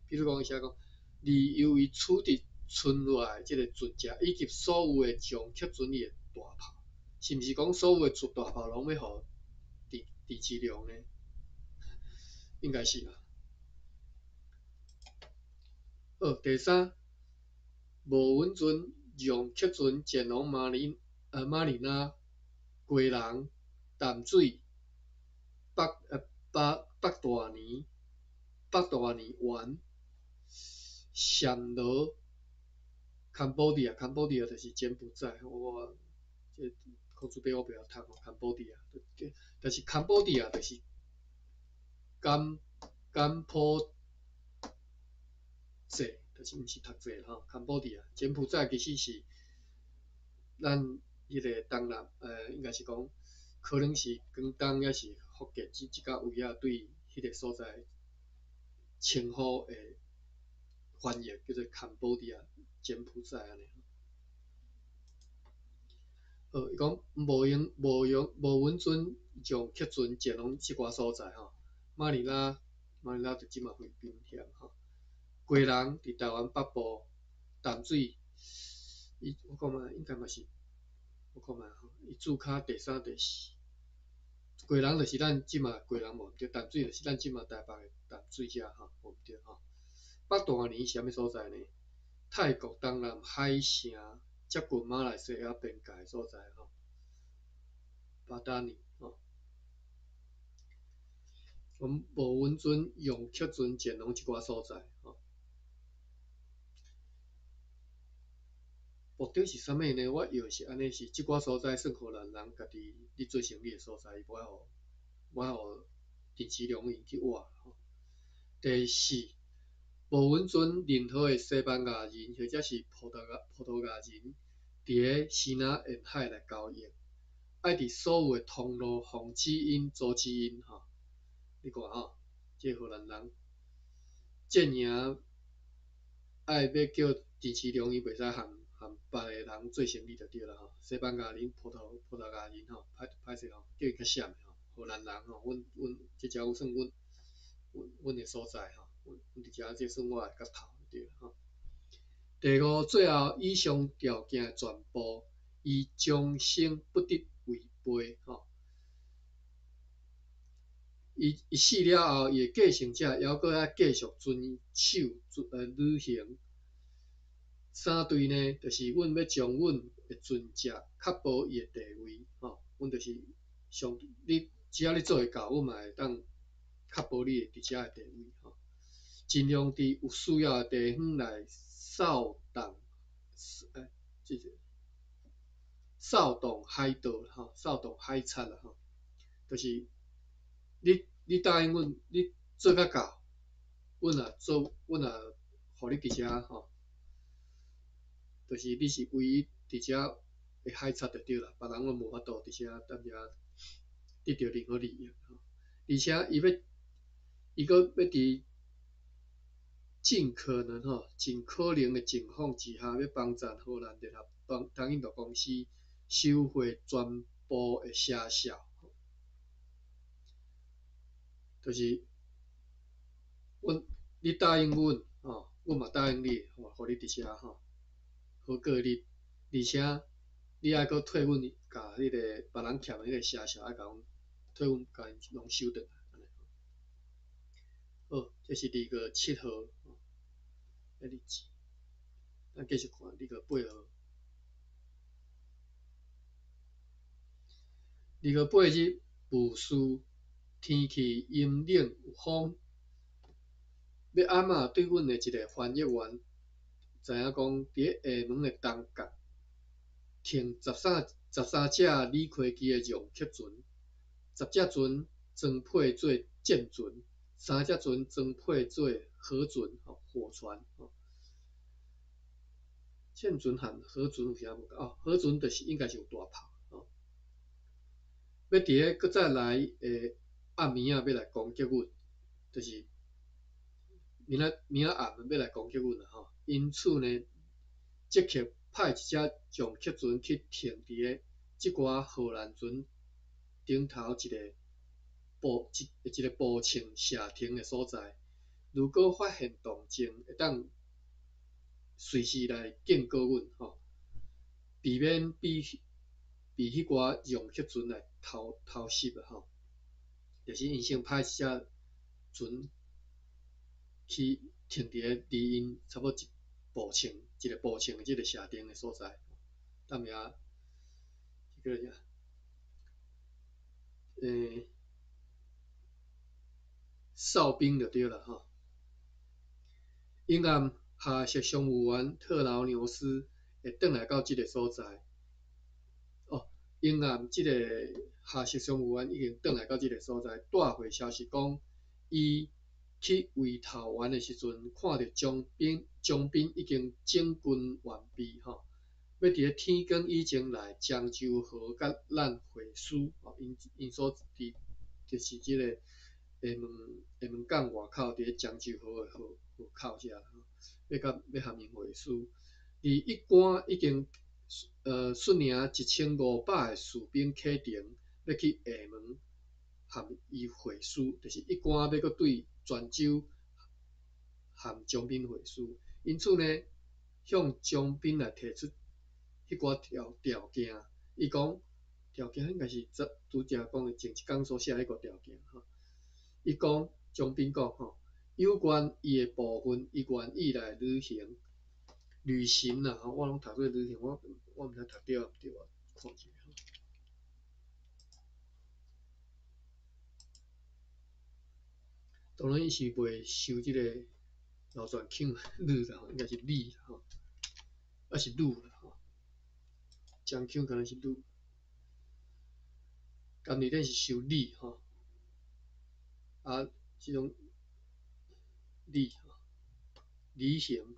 比如讲伊写讲，利由于处理船内即个船只以及所有的将客船里的大炮，是毋是讲所有的大炮拢要互地质量呢？应该是啦。好，第三，无稳船用客船前往马尼拉、归人、淡水、北大年湾、暹罗、Cambodia 就是柬埔寨，我这口字边我不晓读哦 ，Cambodia，但是 Cambodia 就是柬埔寨，就是毋是读册吼 ，Cambodia，柬埔寨其实是咱迄个东南，应该是讲可能是广东也是福建即甲位啊，对迄个所在称呼的翻译叫做 Cambodia， 柬埔寨安尼。伊讲无稳船用客船前往即寡所在吼，马尼拉就即马菲律宾遐吼，归人伫台湾北部，淡水，我看嘛应该嘛是，我看嘛吼，伊注脚第3、第4，归人就是咱即马归人无毋对，淡水就是咱即马台北的淡水遮吼，无毋对吼。北大年是啥物所在呢？泰国东南海城接近马来西亚边界所在吼。巴达尼吼，阮无稳船用客船前往即寡所在吼，目的是啥物呢？我以为是安尼，是即寡所在算互人家己咧做生意的所在，伊无爱互电子良民去挖吼。第4，无稳船任何的西班牙人或者是葡萄牙人伫咧西南沿海来交易。爱伫所有的通路防止因阻止因吼，你看吼，即荷兰人建议爱要叫电池良伊袂使含别个人做生意就对啦吼。西班牙人、葡萄牙人吼，歹势吼，叫伊较闪吼。荷兰人吼，即只有算阮的所在吼，阮伫遮即算我的角头对吼。第5，最后以上条件全部，伊终生不得违背吼。伊死了后，伊的继承者还阁要继续遵守履行。3对呢，就是阮要将阮的船只确保伊的地位吼，阮就是你只要你做会到，阮嘛会当确保你伫遮的地位吼。尽量伫有需要的地方来扫荡海盗吼，扫荡海贼啦吼，就是你答应阮，你做甲到，阮也互你伫遮吼，就是你是唯一伫遮的海贼就对啦，别人阮无法度伫遮踮遮得到任何利益，而且伊个要伫尽可能尽可能的情况之下，要帮助荷兰联合东印度公司收回全部的车效，就是你答应阮，阮嘛答应你，互你伫遮好过日，而且你还阁退阮甲迄个别人欠的迄个车效，爱甲阮退阮甲因拢收倒来。好，这是2月7号的日子，咱继续看2月8号。2月8日，雾戌，天气阴冷有风。要暗仔对阮的一个翻译员知影讲，伫下门的东角停13只李逵机的容客船，10只船装配做舰船，3只船装配做河船火船。舰船和河船有啥无共？河船就是应该是有大炮。要伫个搁再来暗暝仔要来攻击阮，就是明仔暗要来攻击阮啦因此呢，即刻派一只撞客船去停伫个即寡荷兰船顶头一个步枪射停的所在，如果发现动静，会当随时来警告阮避免被迄寡撞客船来偷袭就是因先派一只船去停伫个离因差不多一个步枪的即个射程的所在，踮遐叫做啥？哨兵就对了阴暗下设商务员特劳牛斯会转来到即个所在。阴暗即个下设商务员已经转来到即个所在，带回消息讲，伊去围头湾的时阵，看到将兵已经整军完毕要伫个天光以前来漳州河甲咱会师因所伫就是即个厦门港外口，伫个漳州河的河口遮要和因会师，而一关已经率领1500个士兵启程，要去厦门和伊会师，就是一关要搁对泉州和江滨会师，因此呢，向江滨来提出迄寡条件。伊讲条件应该是拄则讲的前一天所写迄个条件伊讲江滨讲有关伊的部分，伊愿意来履行啦我拢读做履行，我毋知读对毋对啊，看一下当然伊是袂受即个老船庆律啦应该是律啦还是律啦江庆可能是律，甘尼顶是受律即种律履行。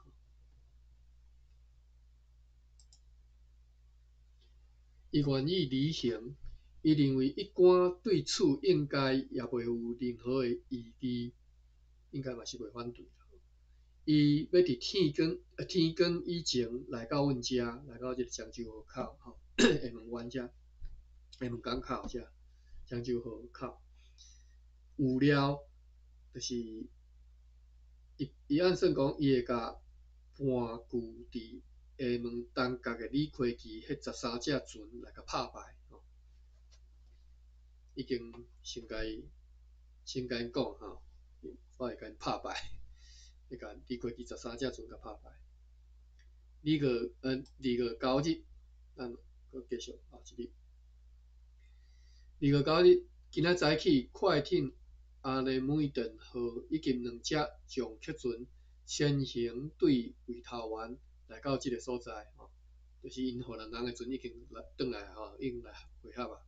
伊愿意履行，伊认为一关对此应该也袂有任何的异议，应该嘛是袂反对。伊要伫天光以前来到阮遮，来到即个漳州河口厦门湾遮，厦门港口遮，漳州河口。有了，就是伊按算讲，伊会甲盘踞伫厦门东角的李逵机迄13只船来甲拍败已经先甲因讲我会甲因拍败，会甲李逵机13只船甲拍败。2月9日，咱搁继续后一日。2月9日，今仔早起，快艇阿雷梅顿号已经2只撞客船先行对围头湾来到即个所在就是因荷兰人的船已经转来已经来会合啊。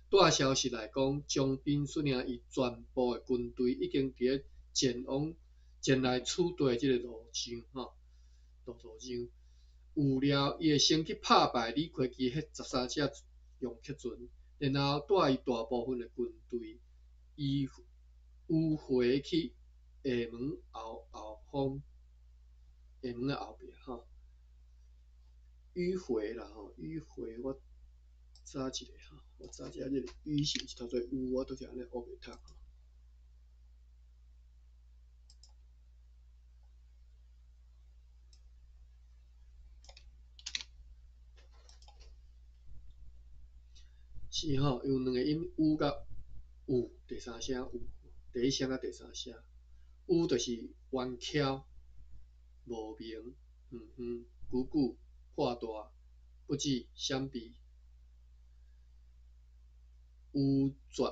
带消息来讲，江滨率领伊全部的军队已经伫个前来取缔即个路上有了，伊会先去拍败李逵机迄13只洋客船，然后带伊大部分的军队迂回去厦门后方，厦门的后壁吼，迂回啦吼，迂回我查一下吼，我查一下这个迂是毋是读做迂，我拄则安尼学袂读吼。是吼，有两个音，迂甲有，第三声有，第一声甲第三声。迂就是弯翘、无明、久久、破大、不至、闪避。迂绝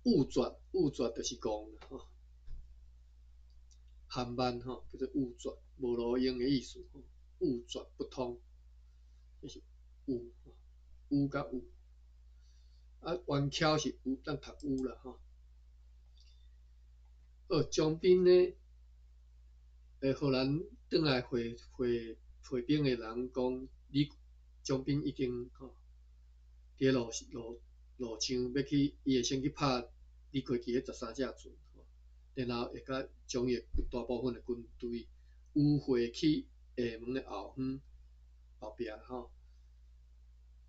误绝就是讲啦吼，含慢吼，叫做误绝，无路用的意思吼，误绝不通，就是误，误甲误。啊，弯翘是误，咱读误啦吼。江滨呢，荷兰转来会兵的人讲，江滨已经吼，伫路上要去，伊会先去拍李逵基迄13只船，然后会甲将伊大部分的军队迂回去厦门的后方后壁吼，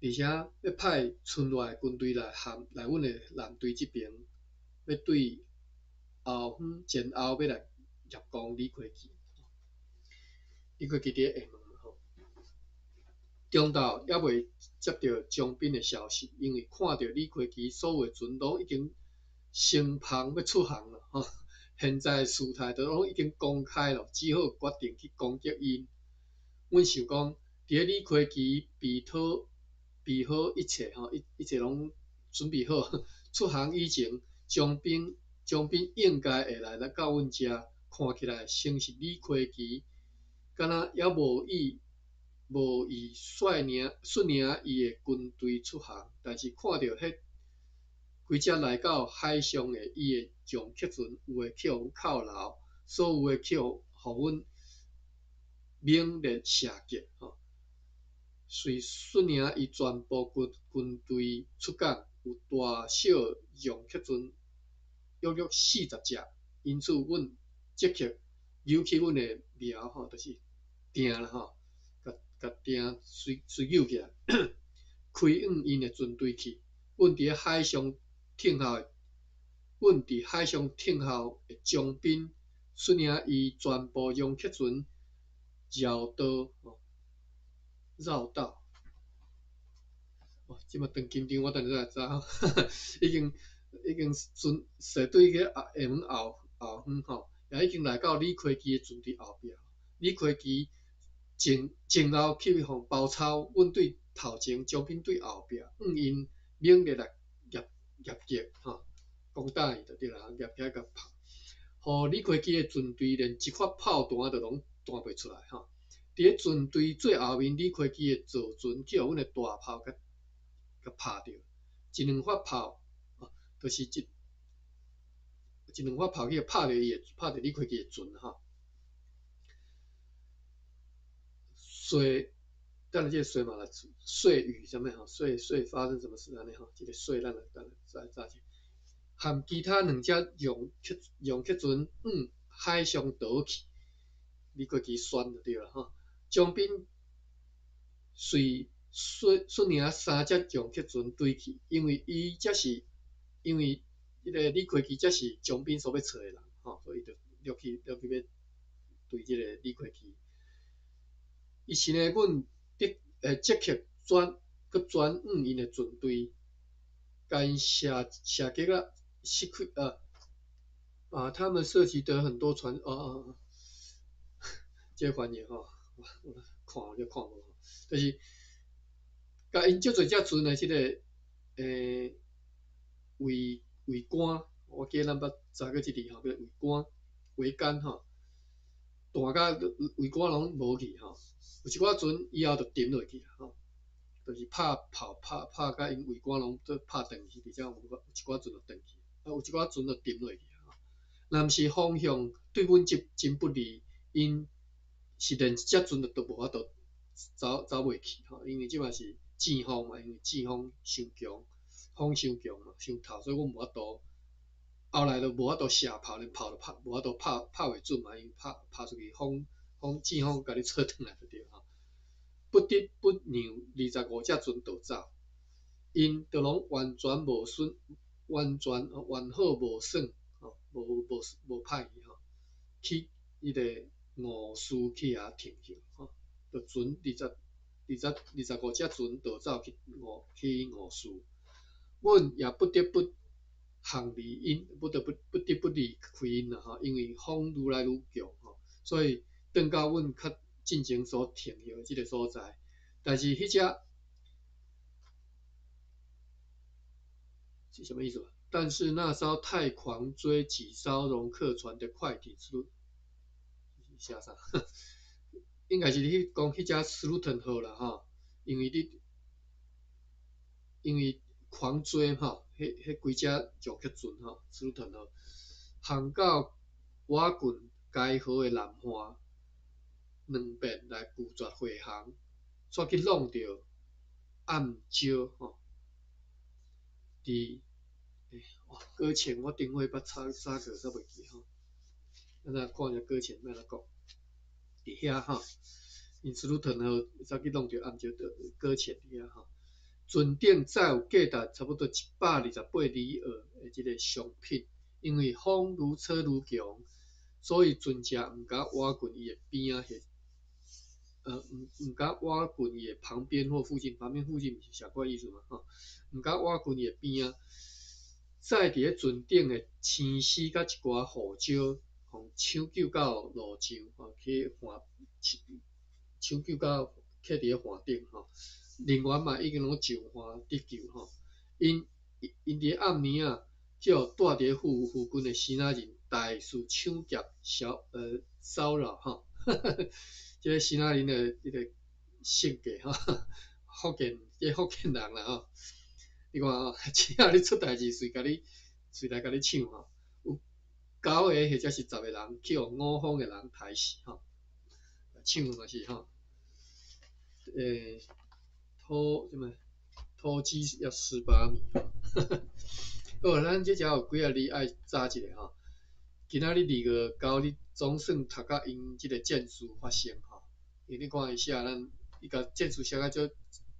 而且要派村外的军队来阮的舰队这边，要对后方前后要来入攻李逵基。李逵基伫厦门嘛吼，中昼还未接到江滨的消息，因为看到李逵基所有的船拢已经升航要出航了吼。现在事态都拢已经公开了，只好决定去攻击因。阮想讲，伫李逵基备好一切吼，一切拢准备好出航以前，江滨应该会来到阮遮，看起来像是李逵基，敢若还无意率领伊的军队出航，但是看到迄规只来到海上的伊的撞击船，有诶去互阮扣留，所有诶去互阮猛烈射击吼。遂率领伊全部军队出港，有大小洋客船约40只，因此阮即刻扭起阮的苗吼，就是鼎啦吼，甲鼎随扭起来，开往因的军队去。阮伫海上听候的江滨，率领伊全部洋客船绕道。即马长紧张，我等下才知吼，已经驶对去厦门后方吼，也已经来到李逵基的阵地后壁。李逵基前后去互包抄，阮对头前，江滨对后壁，因猛烈来夹击吼，攻打伊就对啦，夹起来甲拍，互李逵基的阵队连一发炮弹都拢弹袂出来吼。伫咧阵队最后面，李逵基的坐船去互阮的大炮甲拍着，一两发炮，就是一两发炮去拍着李逵基的船吼。当然这个水嘛，水雨什么吼，水发生什么事安尼吼，这个水咱来查者，和其他两只洋客船海上倒去，李逵基选就对了吼。江滨率领3只洋客船对去，因为迄个李逵基才是江滨所要找的人吼，所以就落去要对这个李逵基。伊是呢，阮即刻转往因的船队，甲因射击啊，失去他们涉及得很多船这个翻译吼，看无，就是甲因足侪只船的即个桅杆，我记咱捌查过即字吼，叫桅杆吼，弹甲桅杆拢无去吼，有一寡船以后就沉落去吼，就是拍炮拍甲因桅杆拢做拍断去，而且有一寡船就断去，有一寡船就沉落去吼。若毋是方向对阮真不利，因是连一只船都无法度走袂去吼，因为即嘛是季风嘛，因为季风伤强，风伤强嘛，伤透，所以阮无法度，后来就无法度射炮，连炮都无法度拍袂准嘛，因为拍出去季风甲你吹转来就对吼。不得不让25只船逃走，因就拢完全无损，完好无损，吼，无歹去吼，去迄个五苏去遐停下，吼，就船25只船逃走去五苏，阮也不得不航离因，不得不离开因啦吼，因为风愈来愈强吼，所以转到阮较进前所停下即个所在，但是迄只是什么意思？但是那艘太狂追几艘容客船的快艇写啥？应该是你讲迄只斯鲁腾号啦吼，因为狂追吼，迄规只撞客船吼，斯鲁腾号航到瓦郡该河的南岸2遍来拒绝回航，煞去弄着暗礁吼，伫搁浅我顶回捌查过，煞袂记吼。咱来看下搁浅要安怎讲。伫遐吼，因斯鲁腾号才去弄着暗礁搁浅伫遐吼。船顶载有价值差不多128里尔的即个商品，因为风愈吹愈强，所以船只毋敢挖滚伊的边啊，毋敢挖滚伊的旁边或附近，旁边附近是啥款意思嘛？吼，毋敢挖滚伊的边啊。载伫咧船顶的青丝甲一寡护礁，互抢救到路上，吼，去抢救到徛伫咧岸顶吼。人员嘛已经拢上岸得救吼。因伫暗暝啊，叫住伫咧附近的希腊人大肆抢劫骚扰吼。即个希腊人的迄个性格吼，福建人啦吼。你看吼，只要你出代志，随来甲你抢吼。有9个或者是10个人去互5方的人杀死吼，抢嘛是吼，投机要18米吼。好，咱即条有几啊字爱查一下吼。今仔日2月9日总算读到因即个战事发生吼，因为你看伊写伊甲战事写甲足，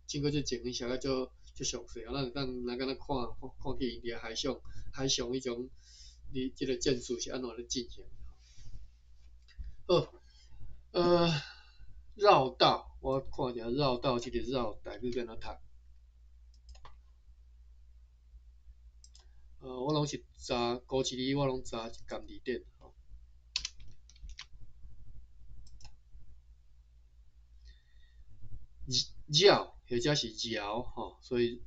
经过即前伊写甲足详细，咱敢若看去因伫海上迄种，你即个战事是安怎咧进行？好，绕道，我看一下绕道即个绕台语要安怎读？我拢是查古字字，我拢查含字典吼。绕或者是绕吼，所以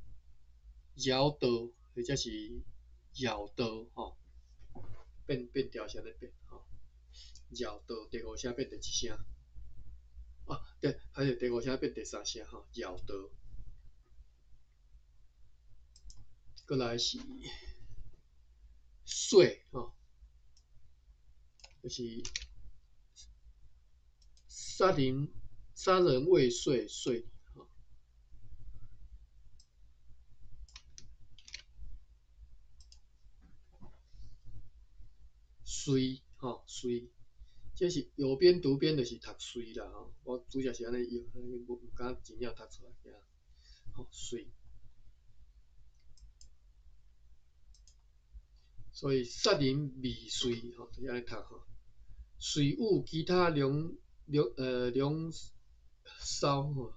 绕道或者是绕道吼，变调是安尼变吼。绕道第5声变第几声？对，还是第5声变第3声吼，绕道。过来是水吼，就是杀人未遂吼。水吼水，这是右边读边就是读水啦吼。我主要是安尼用，毋敢真正读出来遐。吼水，所以杀人未遂吼，就是安尼读吼。水务其他两艘吼，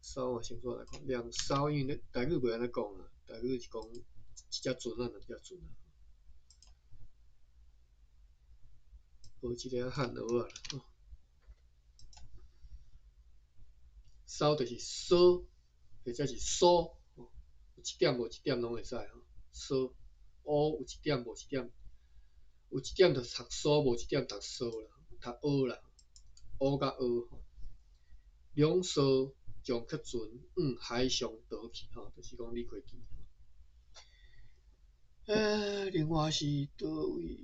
艘我先说来看，2艘，因为台语袂安尼讲啦，台语是讲一只船啊，2只船啊。无一个汉蚵仔啦吼。艘就是梭，或者是苏，有一点无一点拢会使吼。苏，乌有一点无一点，有一点就读苏，无一点读苏啦，读蚵啦，乌甲蚵吼。两艘将客船往海上逃去吼，就是讲你可以记。另外是倒位？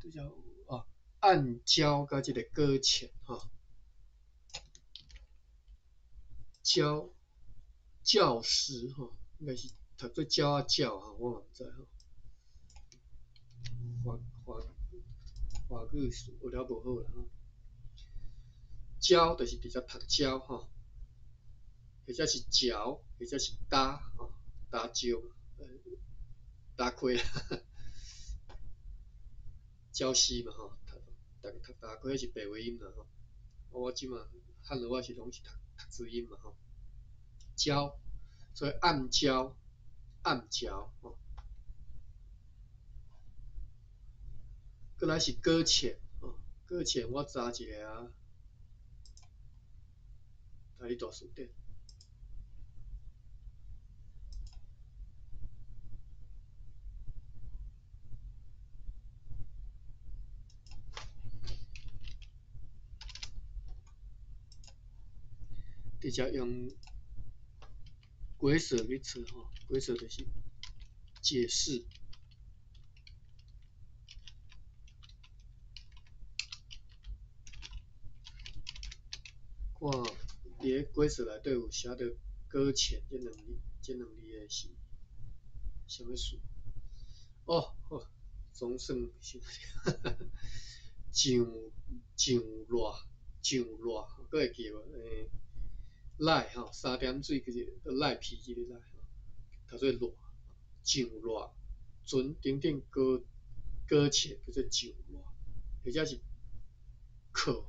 拄则有暗礁甲即个搁浅吼。礁石吼，应该是读做鸟啊鸟哈，我嘛毋知吼。华语学了无好啦吼。鸟就是直接读鸟吼，或者是鸟，或者是搭吼，搭鸟，搭亏啦，鸟丝嘛吼，读搭亏是白话音啦吼。我即马汉语我是拢是读字音嘛吼。鸟，所以暗鸟，暗鸟吼。过来是搁浅吼，搁浅我查一下啊，甲你大词典。直接用规则去测吼，规则就是解释。看伊个规则内底有写着搁浅这两字的是啥物事？哦，总算想上热，佫会记无？赖吼，3点水叫赖皮迄个赖吼，读做热，上热，船顶顶搁浅叫做上热，或者是靠，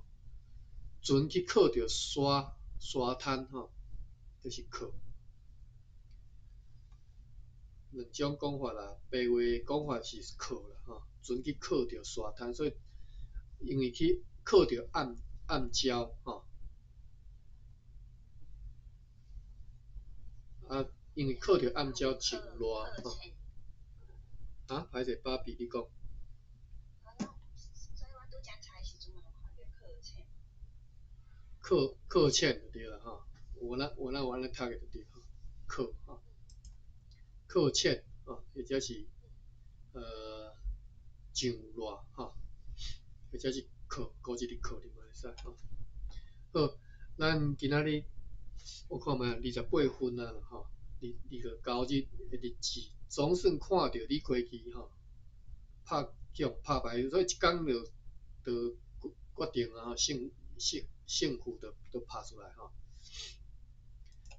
船去靠着沙滩吼，就是靠。两种讲法啦，白话讲法是靠啦吼，船去靠着沙滩，所以因为去靠着暗礁吼，啊，因为靠着暗礁上热吼。啊，歹势，芭比你讲。靠浅就对了哈，我那读的就对哈，靠哈，靠浅啊，或者是上热哈，或者是靠，高一个靠你嘛会使哈。好，咱今仔日我看觅28分啊啦吼，29日的日子，总算看到李魁奇吼拍牌，所以一工就决定啊，胜负就拍出来吼。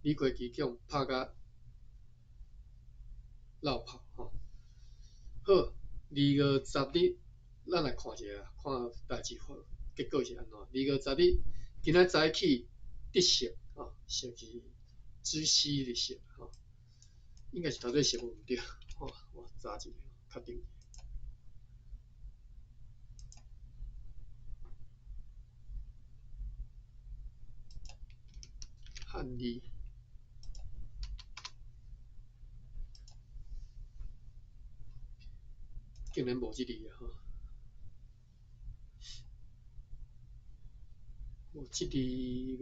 李魁奇叫拍甲落拍吼。好，20日咱来看一下，看代志结果是安怎。20日今仔早起得色吼，色是知悉的色吼，应该是头对色无毋对，吼，我查一下，确定。汉字。竟然无即字啊吼！无即字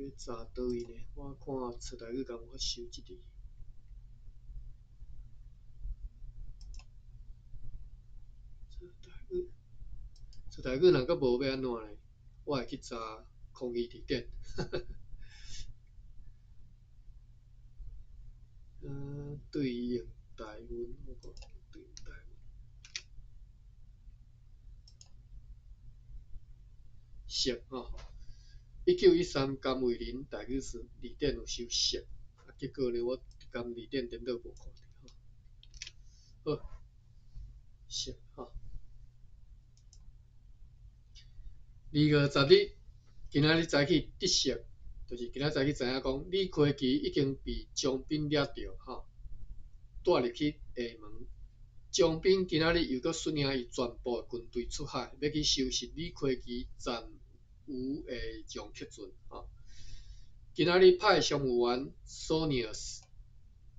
要查倒位呢？我看册台语敢有发收即字。册台语若阁无要安怎呢？我会去查空气字典。对应台文，我看对应台文。色吼，1913甘伟林大语字字典有收色，结果呢，我甘字典颠倒无看到。好，色吼。2月10日，今仔日早起得色，就是今仔早起知影讲李魁奇已经被江彬抓到吼，带入去厦门。江彬今仔日又阁率领伊全部军队出海，要去收拾李魁奇暂有的杨克俊吼。今仔日派商务员 Sonius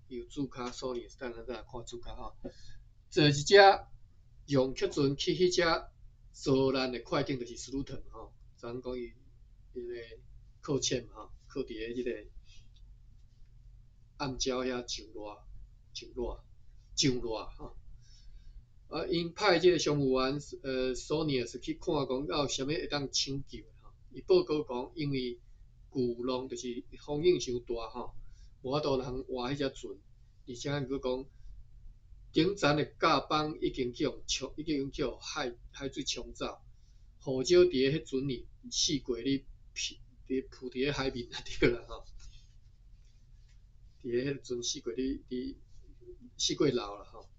有注卡 Sonius， 等下再来看注卡吼。坐一只杨克俊去迄只遭难的快艇，就是斯鲁特吼。昨昏讲伊迄个靠浅嘛吼，靠伫咧迄个暗礁遐上热吼。啊，因派即个商务员Sonius 去看讲有啥物会当抢救吼。伊报告讲，因为巨浪就是风影伤大吼，无法度人划迄只船，而且又讲顶层的甲帮已经去互海水冲走，护照伫迄阵哩四过哩浮伫海面啊对啦吼，伫迄阵四过四过流啦吼，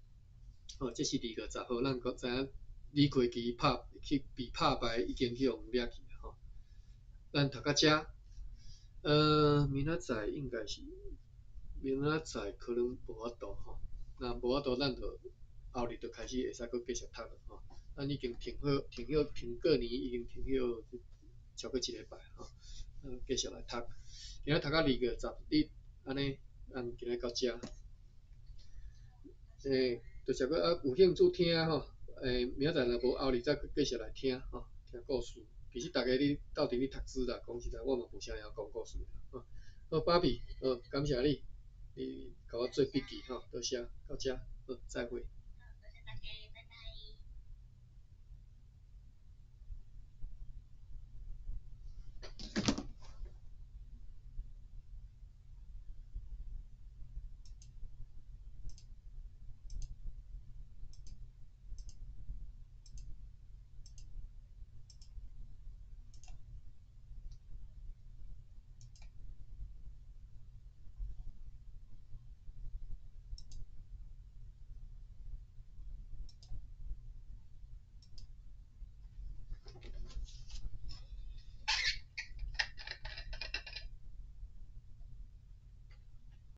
哦，这是2月10号，咱知影李逵基被拍败，已经去互掠去啦吼。咱读到遮，明仔载应该是明仔载可能无法度吼，那无法度咱就后日就开始会使搁继续读了吼。咱已经停过年已经停休超过1礼拜吼，继续来读。今仔读到2月10日，安尼，咱今日到遮。就是讲有兴趣听吼，明仔载若无后日再继续来听吼，听故事。其实大家你到底读书啦，讲实在我嘛无啥晓讲故事吼。好，芭比，感谢你，你甲我做笔记吼，多谢，到遮，好，再会。